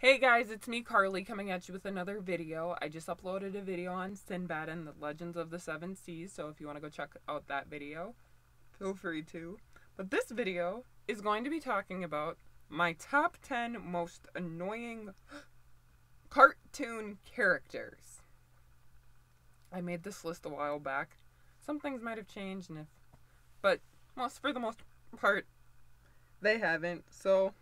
Hey guys, it's me Carly coming at you with another video. I just uploaded a video on Sinbad and the Legends of the Seven Seas, so if you want to go check out that video, feel free to. But this video is going to be talking about my top 10 most annoying cartoon characters. I made this list a while back. Some things might have changed, but for the most part, they haven't. So,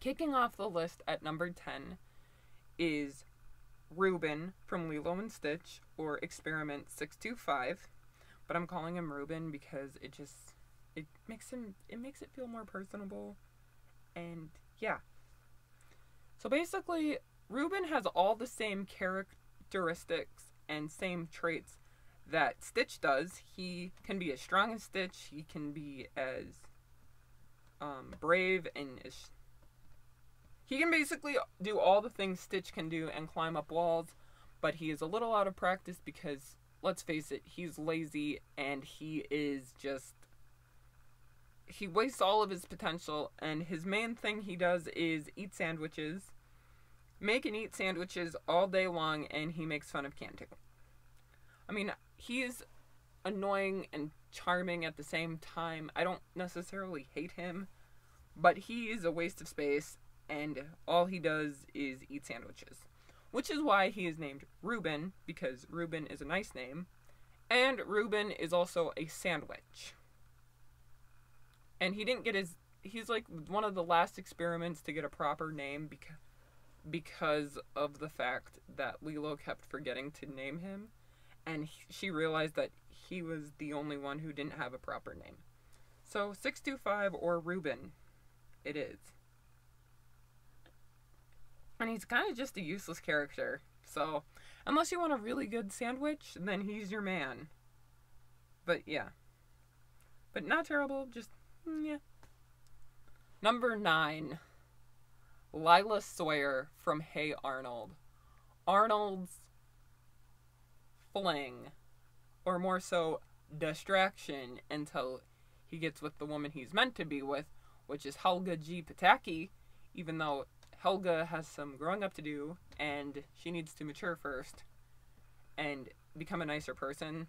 kicking off the list at number 10 is Reuben from Lilo and Stitch, or Experiment 625. But I'm calling him Reuben because it makes it feel more personable. And yeah. So basically, Reuben has all the same characteristics and same traits that Stitch does. He can be as strong as Stitch. He can be as brave and he can basically do all the things Stitch can do and climb up walls, but he is a little out of practice because, let's face it, he's lazy and he wastes all of his potential, and his main thing he does is eat sandwiches, make and eat sandwiches all day long, and he makes fun of Cantu. I mean, he is annoying and charming at the same time. I don't necessarily hate him, but he is a waste of space, and all he does is eat sandwiches. Which is why he is named Reuben, because Reuben is a nice name, and Reuben is also a sandwich. And he's like one of the last experiments to get a proper name because of the fact that Lilo kept forgetting to name him, and she realized that he was the only one who didn't have a proper name. So 625 or Reuben it is. And he's kind of just a useless character. So, unless you want a really good sandwich, then he's your man. But yeah. But not terrible, just, yeah. Number 9. Lila Sawyer from Hey Arnold. Arnold's fling, or more so, distraction, until he gets with the woman he's meant to be with, which is Helga G. Pataki, even though Helga has some growing up to do, and she needs to mature first and become a nicer person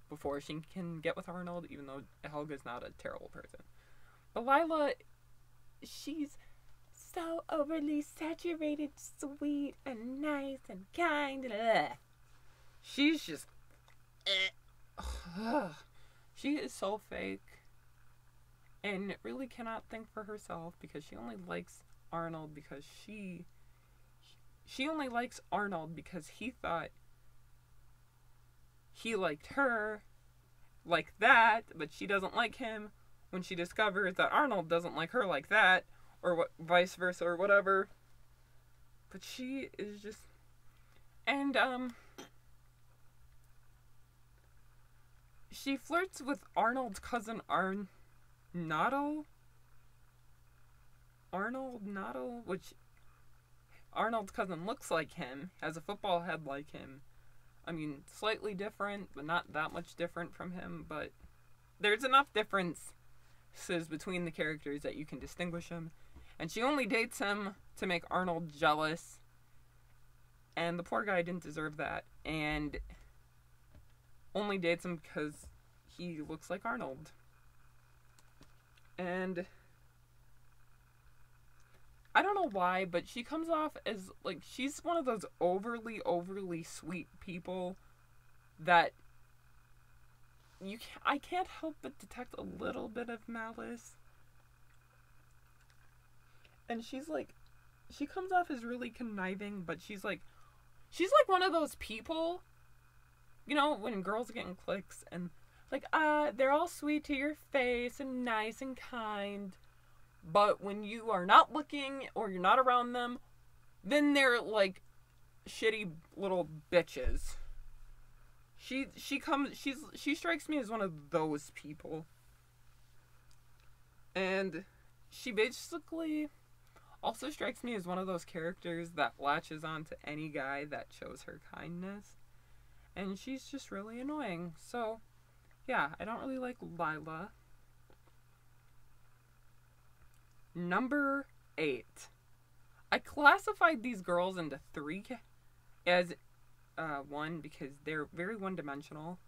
before she can get with Arnold, even though Helga's not a terrible person. But Lila, she's so overly saturated, sweet, and nice, and kind. She's just... she is so fake, and really cannot think for herself, because she only likes Arnold because she only likes Arnold because he thought he liked her like that, but she doesn't like him when she discovers that Arnold doesn't like her like that, or vice versa, or whatever. But she is just... And, she flirts with Arnold's cousin Arnold Noddle, which Arnold's cousin looks like him, has a football head like him. I mean, slightly different, but not that much different from him, but there's enough differences between the characters that you can distinguish them. And she only dates him to make Arnold jealous, and the poor guy didn't deserve that, and only dates him because he looks like Arnold. And I don't know why, but she comes off as, like, she's one of those overly sweet people that I can't help but detect a little bit of malice. And she comes off as really conniving, but she's like one of those people, you know, when girls get in cliques and, like, they're all sweet to your face and nice and kind, but when you are not looking or you're not around them, then they're like shitty little bitches. She strikes me as one of those people. And she basically also strikes me as one of those characters that latches on to any guy that shows her kindness. And she's just really annoying. So, yeah, I don't really like Lila. Number 8. I classified these girls into three as one because they're very one-dimensional.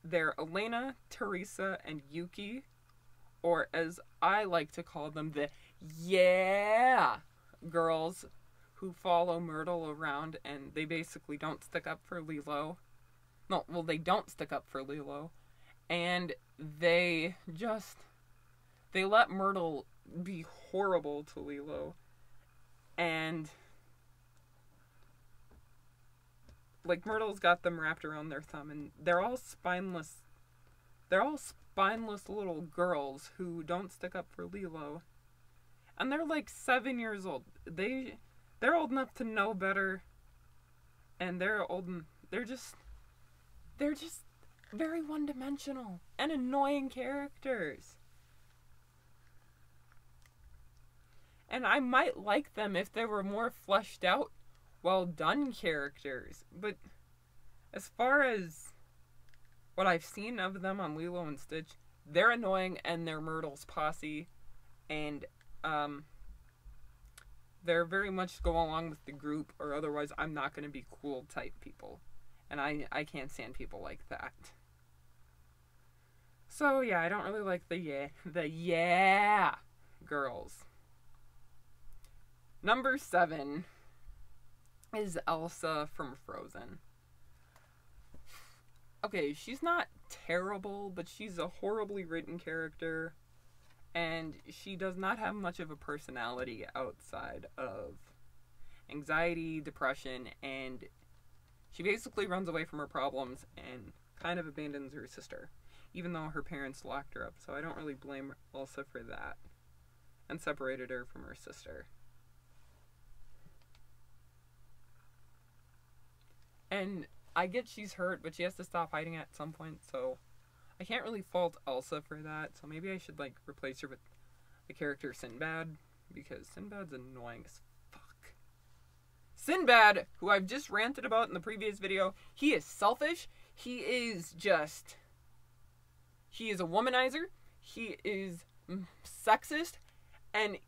They're Elena, Teresa, and Yuki, or as I like to call them, the girls who follow Myrtle around, and they basically don't stick up for Lilo. No, well, they don't stick up for Lilo, and they let Myrtle be horrible to Lilo, and like Myrtle's got them wrapped around their thumb, and they're all spineless little girls who don't stick up for Lilo, and they're like 7 years old. They're old enough to know better, and they're just very one-dimensional and annoying characters. And I might like them if they were more fleshed out, well-done characters. But as far as what I've seen of them on Lilo and Stitch, they're annoying and they're Myrtle's posse. And they're very much go along with the group, or otherwise I'm not going to be cool type people. And I can't stand people like that. So yeah, I don't really like the girls. Number 7 is Elsa from Frozen. Okay, she's not terrible, but she's a horribly written character, and she does not have much of a personality outside of anxiety, depression, and she basically runs away from her problems and kind of abandons her sister, even though her parents locked her up, so I don't really blame Elsa for that, and separated her from her sister. And I get she's hurt, but she has to stop hiding it at some point, so I can't really fault Elsa for that. So maybe I should, like, replace her with the character Sinbad, because Sinbad's annoying as fuck. Sinbad, who I've just ranted about in the previous video, he is selfish. He is a womanizer. He is sexist. And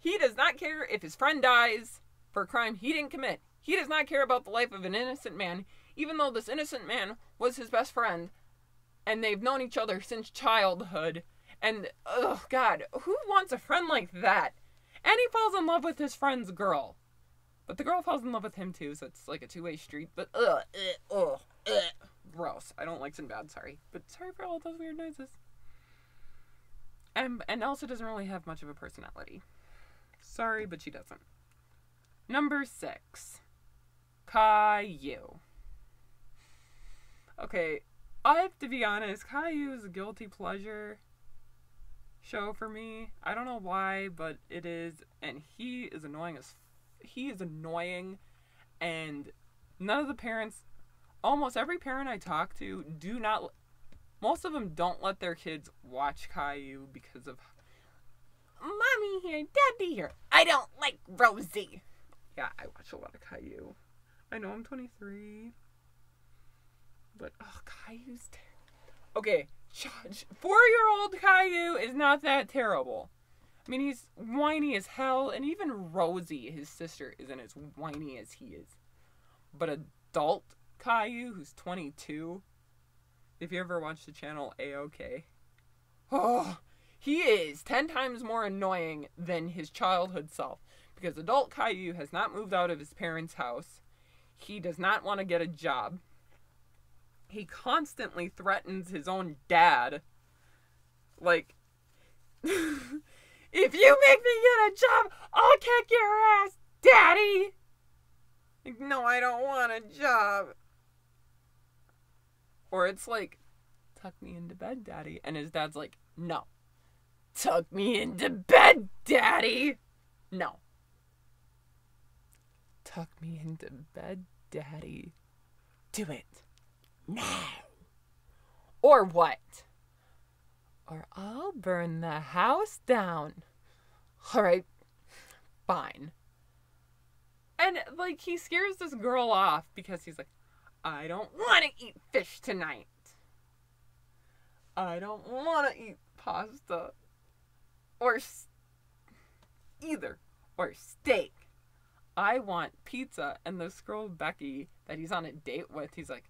he does not care if his friend dies for a crime he didn't commit. He does not care about the life of an innocent man, even though this innocent man was his best friend, and they've known each other since childhood. And, oh God, who wants a friend like that? And he falls in love with his friend's girl. But the girl falls in love with him too, so it's like a two-way street. But, gross. I don't like Sinbad, sorry. But sorry for all those weird noises. And Elsa doesn't really have much of a personality. Sorry, but she doesn't. Number 6. Caillou. Okay, I have to be honest, Caillou is a guilty pleasure show for me. I don't know why, but it is, and he is annoying, and none of the parents, almost every parent I talk to, most of them don't let their kids watch Caillou because of, Mommy here, Daddy here, I don't like Rosie. Yeah, I watch a lot of Caillou. I know I'm 23. But, Caillou's okay, 4-year-old Caillou is not that terrible. I mean, he's whiny as hell, and even Rosie, his sister, isn't as whiny as he is. But adult Caillou, who's 22, if you ever watch the channel A-OK, he is 10 times more annoying than his childhood self. Because adult Caillou has not moved out of his parents' house. He does not want to get a job. He constantly threatens his own dad. Like, if you make me get a job, I'll kick your ass, Daddy! Like, no, I don't want a job. Or it's like, tuck me into bed, Daddy. And his dad's like, no. Tuck me into bed, Daddy! No. Tuck me into bed, Daddy. Do it. Now. Or what? Or I'll burn the house down. Alright. Fine. And, like, he scares this girl off because he's like, I don't want to eat fish tonight. I don't want to eat pasta. Or either. or steak. I want pizza. And this girl, Becky, that he's on a date with, he's like,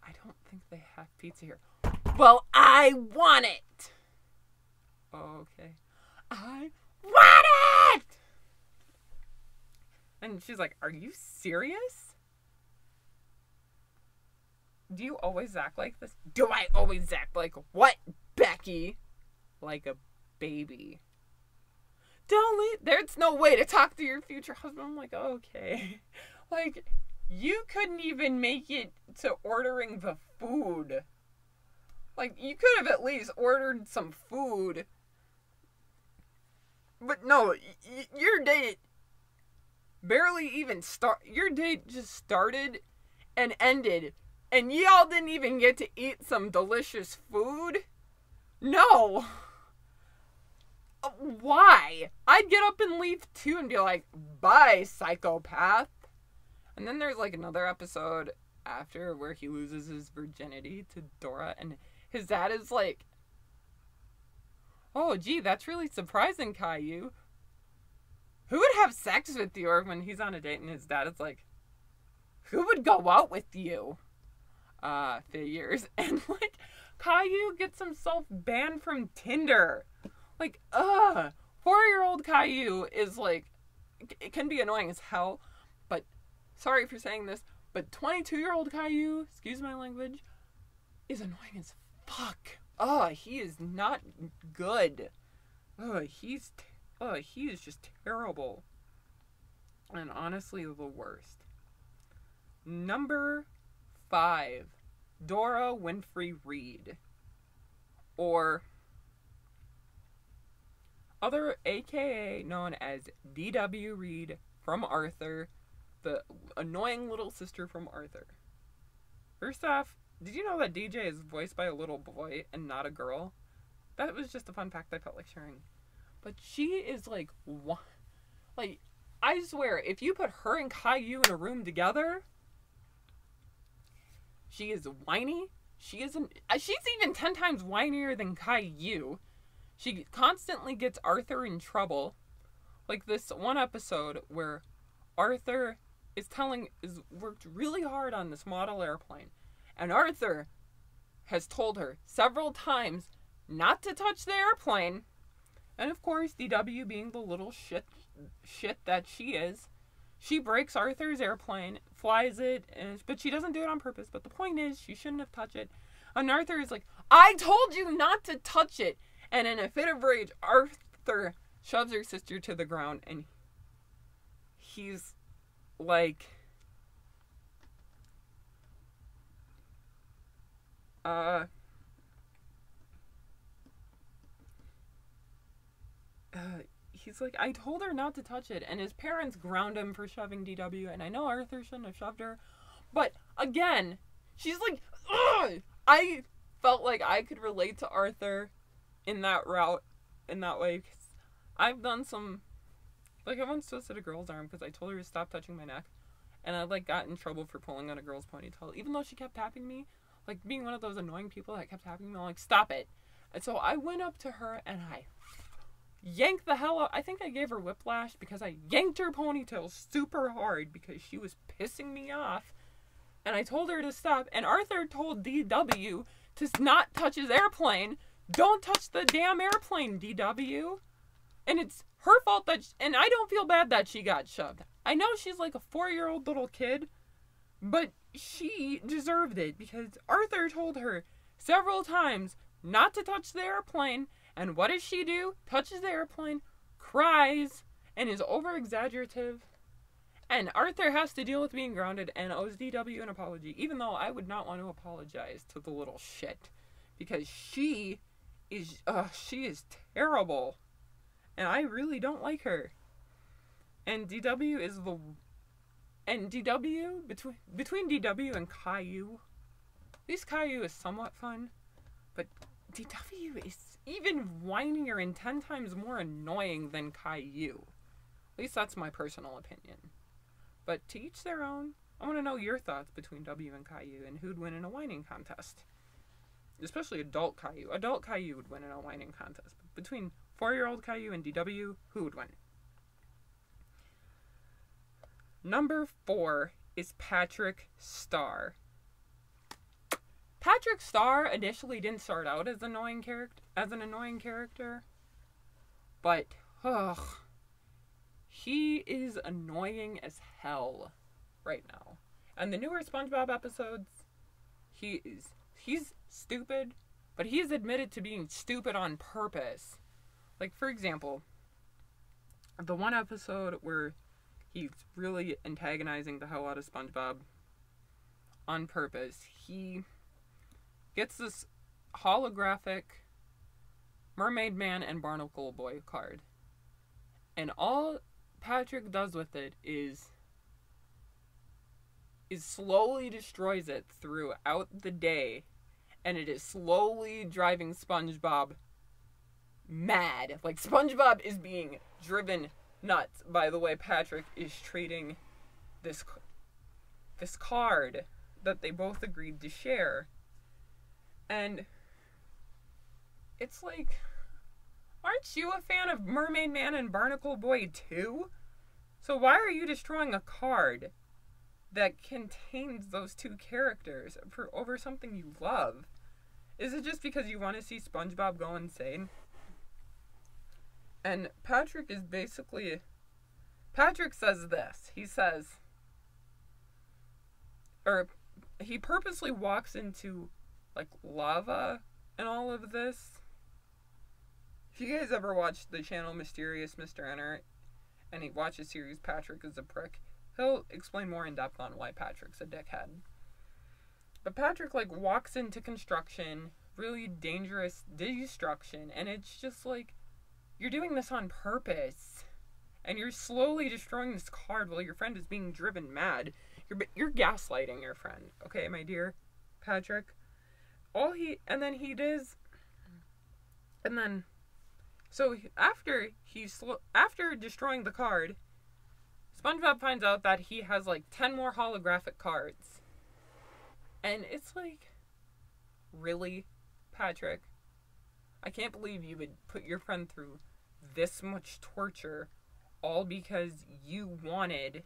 I don't think they have pizza here. Well, I want it. Okay. I want it! And she's like, are you serious? Do you always act like this? Do I always act like what, Becky? Like a baby. Don't leave. There's no way to talk to your future husband. I'm like, okay. Like, you couldn't even make it to ordering the food. Like, you could have at least ordered some food. But no, your date barely even your date just started and ended. And y'all didn't even get to eat some delicious food? No. Why? I'd get up and leave too and be like, bye, psychopath. And then there's like another episode after where he loses his virginity to Dora, and his dad is like, oh, gee, that's really surprising, Caillou. Who would have sex with you? Or when he's on a date and his dad is like, who would go out with you? Figures. And like, Caillou gets himself banned from Tinder. Like, 4-year-old Caillou is like, it can be annoying as hell, but sorry for saying this, but 22-year-old Caillou, excuse my language, is annoying as fuck. He is not good. He is just terrible. And honestly, the worst. Number 5, Dora Winfrey Reed. Or other AKA known as D.W. Reed from Arthur, the annoying little sister from Arthur. First off, did you know that DJ is voiced by a little boy and not a girl? That was just a fun fact I felt like sharing. But she is like, like, I swear, if you put her and Caillou in a room together, she is whiny. She's even 10 times whinier than Caillou. She constantly gets Arthur in trouble. Like this one episode where Arthur is worked really hard on this model airplane. And Arthur has told her several times not to touch the airplane. And of course, DW being the little shit that she is, she breaks Arthur's airplane, flies it, but she doesn't do it on purpose. But the point is, she shouldn't have touched it. And Arthur is like, I told you not to touch it. And in a fit of rage, Arthur shoves her sister to the ground, and he's like, he's like, I told her not to touch it, and his parents ground him for shoving DW, and I know Arthur shouldn't have shoved her, but again, she's like, ugh! I felt like I could relate to Arthur in that route, in that way, because I've done some, like, I once twisted a girl's arm because I told her to stop touching my neck, and I, like, got in trouble for pulling on a girl's ponytail, even though she kept tapping me, like, being one of those annoying people that kept tapping me, I'm like, stop it, and so I went up to her, and I yanked the hell out, I think I gave her whiplash, because I yanked her ponytail super hard, because she was pissing me off, and I told her to stop, and Arthur told DW to not touch his airplane. Don't touch the damn airplane, DW. And it's her fault and I don't feel bad that she got shoved. I know she's like a 4-year-old little kid, but she deserved it because Arthur told her several times not to touch the airplane. And what does she do? Touches the airplane, cries, and is over-exaggerative. And Arthur has to deal with being grounded and owes DW an apology, even though I would not want to apologize to the little shit. Because she is terrible. And I really don't like her. And DW is between DW and Caillou, at least Caillou is somewhat fun, but DW is even whinier and 10 times more annoying than Caillou. At least that's my personal opinion. But to each their own. I want to know your thoughts between W and Caillou and who'd win in a whining contest. Especially adult Caillou. Adult Caillou would win in a whining contest. But between 4-Year-Old Caillou and DW, who would win? Number 4 is Patrick Star. Patrick Star initially didn't start out as an annoying character, but he is annoying as hell right now. And the newer SpongeBob episodes, he's stupid, but he's admitted to being stupid on purpose. Like, for example, the one episode where he's really antagonizing the hell out of SpongeBob on purpose. He gets this holographic Mermaid Man and Barnacle Boy card. And all Patrick does with it is slowly destroys it throughout the day. And it is slowly driving SpongeBob mad. Like, SpongeBob is being driven nuts by the way Patrick is treating this card that they both agreed to share. And it's like, aren't you a fan of Mermaid Man and Barnacle Boy too? So why are you destroying a card that contains those two characters over something you love? Is it just because you want to see SpongeBob go insane? And Patrick says this. He says, or he purposely walks into, like, lava and all of this. If you guys ever watched the channel Mysterious Mr. Enter, and he watches series Patrick is a Prick, he'll explain more in depth on why Patrick's a dickhead. But Patrick, like, walks into construction, really dangerous destruction, and it's just like, you're doing this on purpose. And you're slowly destroying this card while your friend is being driven mad. You're gaslighting your friend. Okay, my dear Patrick? After destroying the card, SpongeBob finds out that he has like 10 more holographic cards. And it's like, really, Patrick? I can't believe you would put your friend through this much torture all because you wanted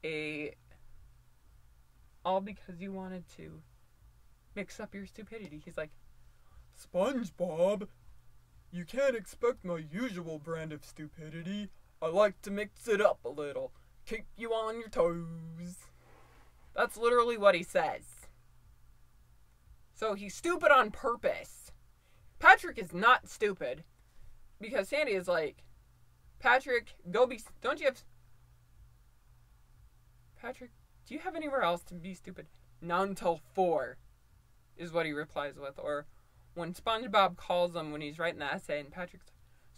to mix up your stupidity. He's like, SpongeBob, you can't expect my usual brand of stupidity. I like to mix it up a little. Keep you on your toes. That's literally what he says. So he's stupid on purpose. Patrick is not stupid. Because Sandy is like, Patrick, Patrick, do you have anywhere else to be stupid? Not until 4, is what he replies with. Or when SpongeBob calls him when he's writing the essay, and Patrick's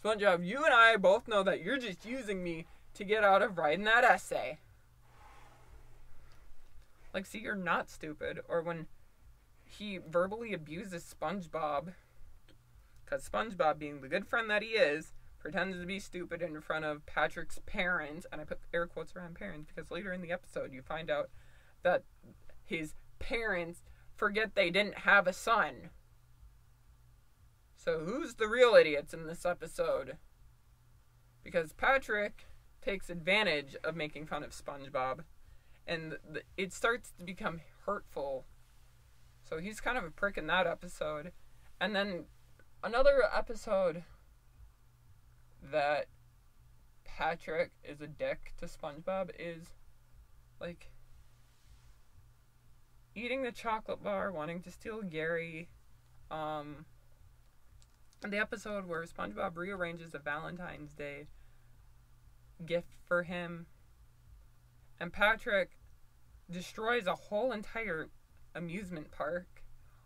like, SpongeBob, you and I both know that you're just using me to get out of writing that essay. Like, see, you're not stupid. Or when he verbally abuses SpongeBob, because SpongeBob, being the good friend that he is, pretends to be stupid in front of Patrick's parents, and I put air quotes around parents because later in the episode you find out that his parents forget they didn't have a son. So who's the real idiots in this episode? Because Patrick takes advantage of making fun of SpongeBob, and it starts to become hurtful. So he's kind of a prick in that episode. And then another episode that Patrick is a dick to SpongeBob is, like, eating the chocolate bar, wanting to steal Gary. The episode where SpongeBob rearranges a Valentine's Day gift for him, and Patrick destroys a whole entire amusement park,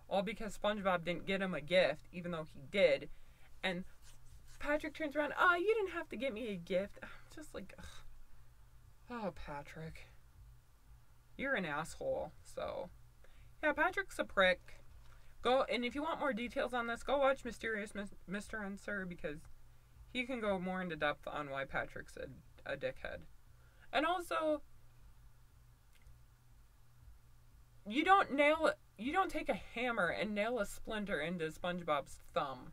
all because SpongeBob didn't get him a gift, even though he did. And Patrick turns around, you didn't have to get me a gift. I'm just like, ugh. Oh, Patrick. You're an asshole. So, yeah, Patrick's a prick. And if you want more details on this, go watch Mysterious Mr. and Sir, because he can go more into depth on why Patrick's a dickhead. And also, you don't take a hammer and nail a splinter into SpongeBob's thumb.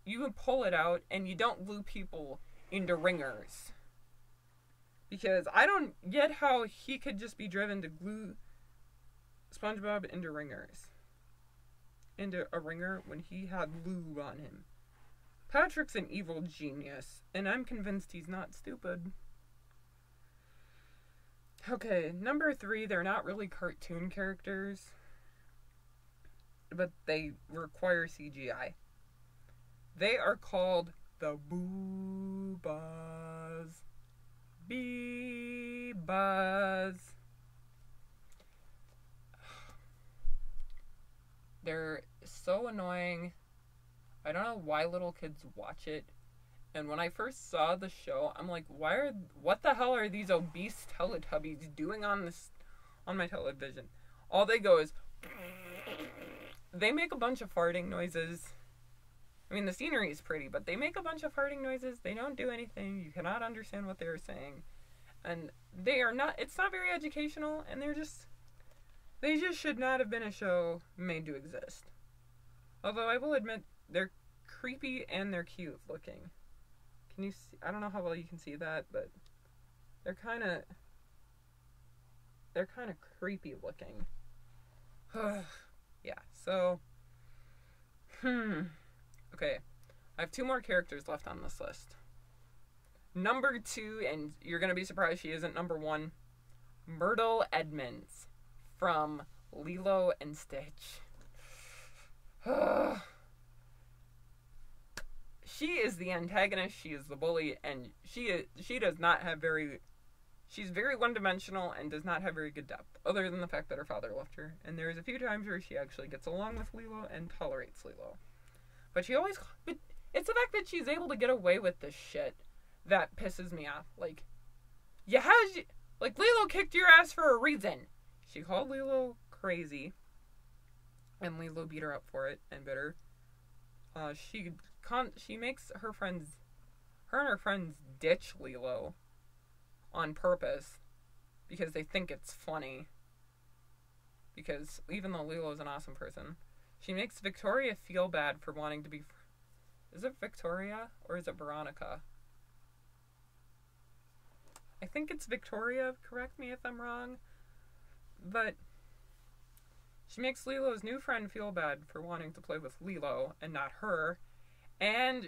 you pull it out and you don't glue people into ringers. Because I don't get how he could just be driven to glue SpongeBob into ringers. Into a ringer when he had lube on him. Patrick's an evil genius, and I'm convinced he's not stupid. Okay, number 3, they're not really cartoon characters, but they require CGI. They are called the Boobas. Bee-Buzz. They're so annoying. I don't know why little kids watch it. And when I first saw the show, I'm like, what the hell are these obese Teletubbies doing on my television? All they go is, they make a bunch of farting noises. I mean, the scenery is pretty, but they make a bunch of farting noises. They don't do anything. You cannot understand what they're saying. And it's not very educational, and they just should not have been a show made to exist. Although I will admit, they're creepy and they're cute looking. Can you see? I don't know how well you can see that, but they're kind of creepy looking. Yeah, so okay. I have 2 more characters left on this list. Number 2, and you're going to be surprised she isn't number 1, Myrtle Edmonds from Lilo and Stitch. She is the antagonist, she is the bully, and she does not have she's very one-dimensional and does not have very good depth, other than the fact that her father left her. And there's a few times where she actually gets along with Lilo and tolerates Lilo. But it's the fact that she's able to get away with this shit that pisses me off. Like, Lilo kicked your ass for a reason. She called Lilo crazy, and Lilo beat her up for it and bit her. She makes her and her friends ditch Lilo on purpose because they think it's funny. Because even though Lilo is an awesome person, she makes Victoria feel bad for wanting to be... Is it Victoria or is it Veronica? I think it's Victoria, correct me if I'm wrong. But she makes Lilo's new friend feel bad for wanting to play with Lilo and not her. And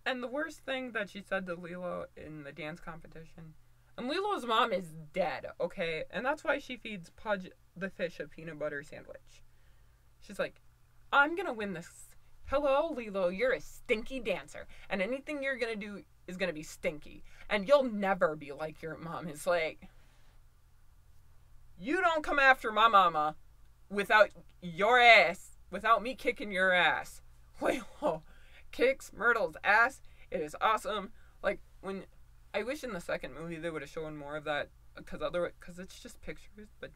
and the worst thing that she said to Lilo in the dance competition, and Lilo's mom is dead, okay? And that's why she feeds Pudge the fish a peanut butter sandwich. She's like, I'm gonna win this. Hello, Lilo, you're a stinky dancer, and anything you're gonna do is gonna be stinky. And you'll never be like your mom. It's like, you don't come after my mama without me kicking your ass. Lilo kicks Myrtle's ass. It is awesome. Like, I wish in the second movie they would have shown more of that, because it's just pictures, but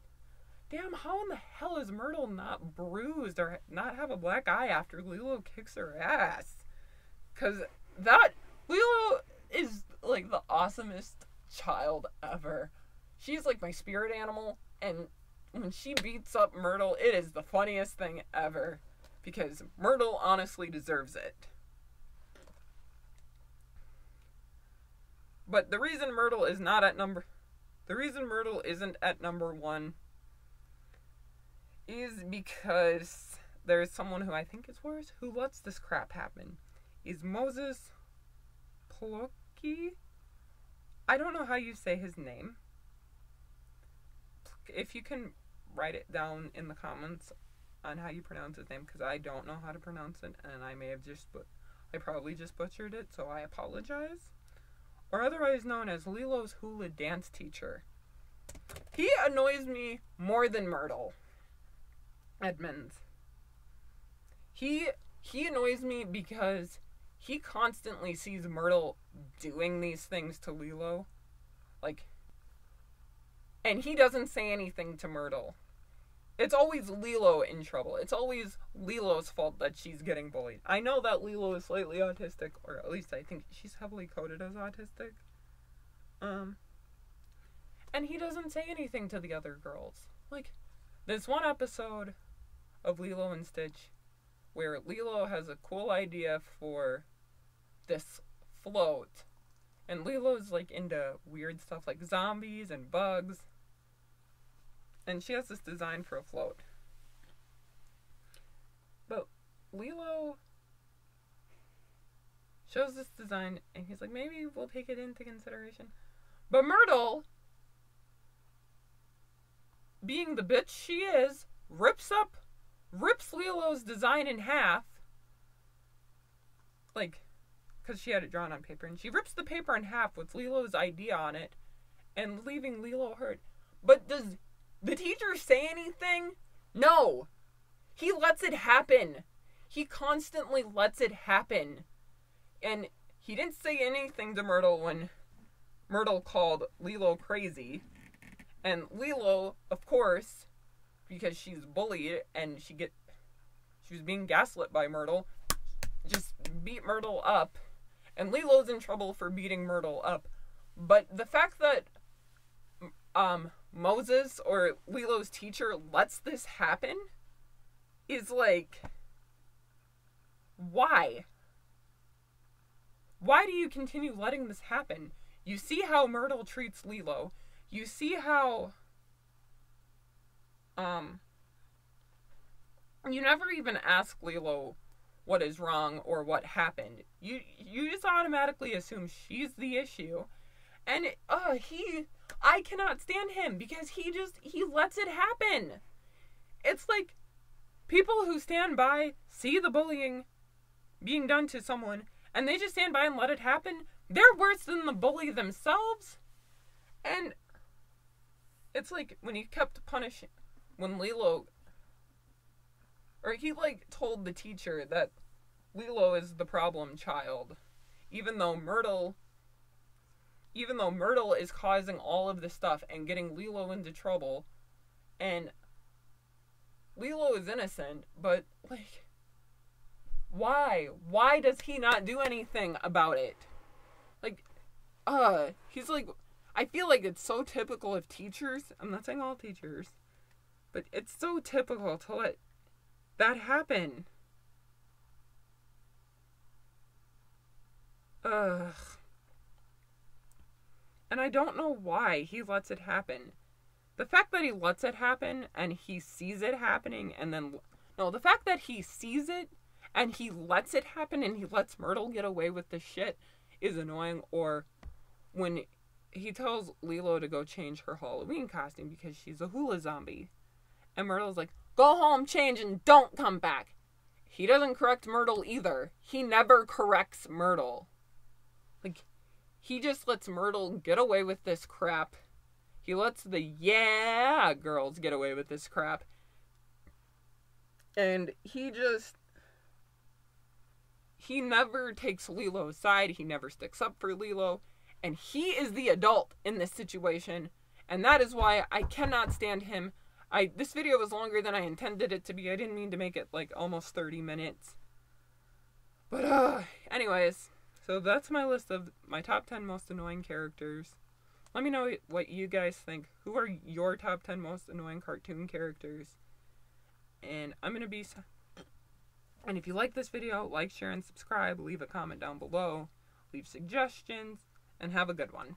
damn, how in the hell is Myrtle not bruised or not have a black eye after Lilo kicks her ass? Because Lilo is like the awesomest child ever. She's like my spirit animal, and when she beats up Myrtle, it is the funniest thing ever, because Myrtle honestly deserves it. But the reason Myrtle isn't at number 1 is because there's someone who I think is worse who lets this crap happen. Is Moses Plotky? I don't know how you say his name. If you can write it down in the comments on how you pronounce his name, because I don't know how to pronounce it, and I probably just butchered it, so I apologize. Or otherwise known as Lilo's hula dance teacher. He annoys me more than Myrtle Edmonds. He annoys me because he constantly sees Myrtle doing these things to Lilo. And he doesn't say anything to Myrtle. It's always Lilo in trouble. It's always Lilo's fault that she's getting bullied. I know that Lilo is slightly autistic, or at least I think she's heavily coded as autistic. And he doesn't say anything to the other girls. Like, this one episode of Lilo and Stitch, where Lilo has a cool idea for this float. And Lilo's like into weird stuff like zombies and bugs. And she has this design for a float. But Lilo shows this design and he's like, maybe we'll take it into consideration. But Myrtle, being the bitch she is, rips Lilo's design in half. Like, because she had it drawn on paper. And she rips the paper in half with Lilo's idea on it. And leaving Lilo hurt. But does the teacher say anything? No. He lets it happen. He constantly lets it happen. And he didn't say anything to Myrtle when Myrtle called Lilo crazy. And Lilo, of course, because she's bullied and she was being gaslit by Myrtle, just beat Myrtle up. And Lilo's in trouble for beating Myrtle up. But the fact that Moses, or Lilo's teacher, lets this happen is like, why? Why do you continue letting this happen? You see how Myrtle treats Lilo. You see how you never even ask Lilo what is wrong or what happened. You just automatically assume she's the issue. And I cannot stand him because he lets it happen. It's like people who stand by, see the bullying being done to someone, and they just stand by and let it happen. They're worse than the bully themselves. And it's like when he kept punishing, when Lilo, or he like told the teacher that Lilo is the problem child, even though Myrtle is causing all of this stuff and getting Lilo into trouble, and Lilo is innocent, but like, why? Why does he not do anything about it? Like, he's like, I feel like it's so typical of teachers. I'm not saying all teachers, but it's so typical to let that happen. And I don't know why he lets it happen. The fact that he lets it happen and he sees it happening and then... No, the fact that he sees it and he lets it happen and he lets Myrtle get away with the shit is annoying. Or when he tells Lilo to go change her Halloween costume because she's a hula zombie. And Myrtle's like, go home, change, and don't come back. He doesn't correct Myrtle either. He never corrects Myrtle. Like, he just lets Myrtle get away with this crap. He lets the girls get away with this crap. And he never takes Lilo's side. He never sticks up for Lilo. And he is the adult in this situation. And that is why I cannot stand him. This video was longer than I intended it to be. I didn't mean to make it like almost 30 minutes. But anyways, so that's my list of my top 10 most annoying characters. Let me know what you guys think. Who are your top 10 most annoying cartoon characters? And and if you like this video, like, share, and subscribe. Leave a comment down below. Leave suggestions. And have a good one.